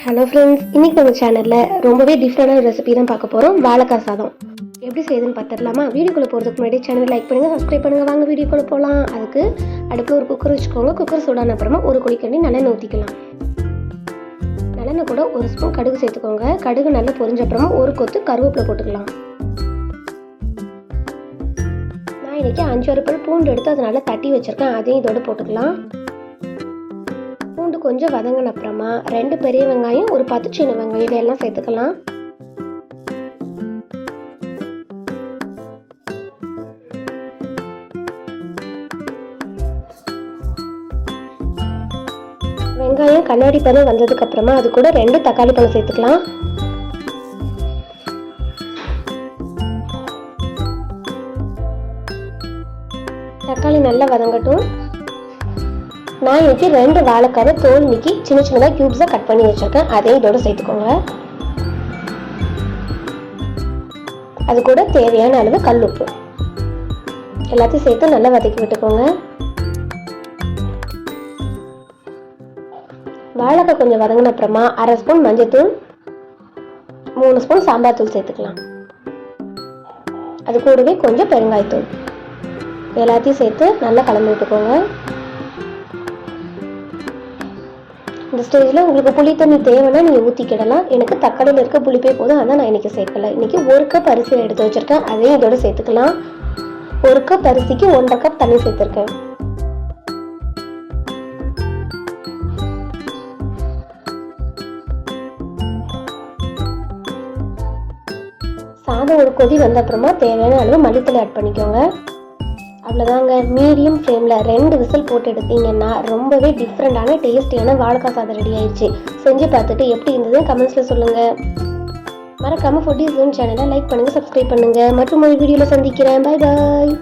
Hello friends, இன்னைக்கு நம்ம சேனலில் ரொம்பவே டிஃப்ரெண்டான ரெசிபி தான் பார்க்க போகிறோம். வாழைக்காய் சாதம் எப்படி செய்யுதுன்னு பார்த்துடலாமா? வீடியோக்குள்ளே போகிறதுக்கு முன்னாடி சேனல் லைக் பண்ணுங்கள், சப்ஸ்கிரைப் பண்ணுங்கள். வாங்க வீடியோக்குள்ளே போகலாம். அதுக்கு அடுப்பில் ஒரு குக்கர் வச்சுக்கோங்க. குக்கர் சூடான அப்புறமா ஒரு குழிக்கண்டி நல்லெண்ணெய் ஊற்றிக்கலாம். நல்லெண்ணெய் கூட ஒரு ஸ்பூன் கடுகு சேர்த்துக்கோங்க. கடுகு நல்லா பொரிஞ்ச அப்புறமா ஒரு கொத்து கருவேப்பிலை போட்டுக்கலாம். நான் இன்றைக்கி 5-6 பல் பூண்டு எடுத்து அதை நல்லா தட்டி வச்சுருக்கேன். அதையும் இதோட போட்டுக்கலாம். பூண்டு கொஞ்சம் வதங்கின அப்புறமா 2 பெரிய வெங்காயம், ஒரு 10 சின்ன வெங்காயம் இதெல்லாம் சேர்த்துக்கலாம். வெங்காயம் கண்ணாடி பதம் வந்ததுக்கு அப்புறமா அது கூட 2 தக்காளி பழம் சேர்த்துக்கலாம். தக்காளி நல்லா வதங்கட்டும். நான் இன்னைக்கு 2 வாழைக்காயை தோல் நீக்கி சின்ன சின்னதாக கியூப்ஸாக கட் பண்ணி வச்சுருக்கேன். அதையும் இதோட சேர்த்துக்கோங்க. அது கூட தேவையான அளவு கல் உப்பு எல்லாத்தையும் சேர்த்து நல்லா வதக்கி விட்டுக்கோங்க. வாழைக்காய் கொஞ்சம் வதங்கின அப்புறமா 1/2 ஸ்பூன் மஞ்சள்தூள், 3 ஸ்பூன் சாம்பார் தூள் சேர்த்துக்கலாம். அது கூடவே கொஞ்சம் பெருங்காயத்தூள் எல்லாத்தையும் சேர்த்து நல்லா கலந்து விட்டுக்கோங்க. இந்த ஸ்டேஜில் உங்களுக்கு புளி தண்ணி தேவைன்னா நீங்கள் ஊற்றிக்கிடலாம். எனக்கு தக்காளியில் இருக்க புளிப்பே போதும், அதான் நான் இன்றைக்கி சேர்க்கலை. இன்றைக்கி 1 கப் அரிசி எடுத்து வச்சுருக்கேன். அதையும் இதோட சேர்த்துக்கலாம். 1 கப் அரிசிக்கு 1.5 கப் தண்ணி சேர்த்துருக்கேன். சாதம் ஒரு கொதி வந்த அப்புறமா தேவையான அளவு மல்லித்தலை ஆட் பண்ணிக்கோங்க. அவ்வளோதாங்க. மீடியம் ஃப்ளேமில் 2 விசில் போட்டு எடுத்தீங்கன்னா ரொம்பவே டிஃப்ரெண்டான டேஸ்டியான வாழைக்காய் சாதம் ரெடி ஆயிடுச்சு. செஞ்சு பார்த்துட்டு எப்படி இருந்ததுன்னு கமெண்ட்ஸில் சொல்லுங்கள். மறக்காமல் ஃபுட் இஸ் சேனலை லைக் பண்ணுங்கள், சப்ஸ்கிரைப் பண்ணுங்கள். மற்றும் ஒரு வீடியோவில் சந்திக்கிறேன். பாய் பாய்.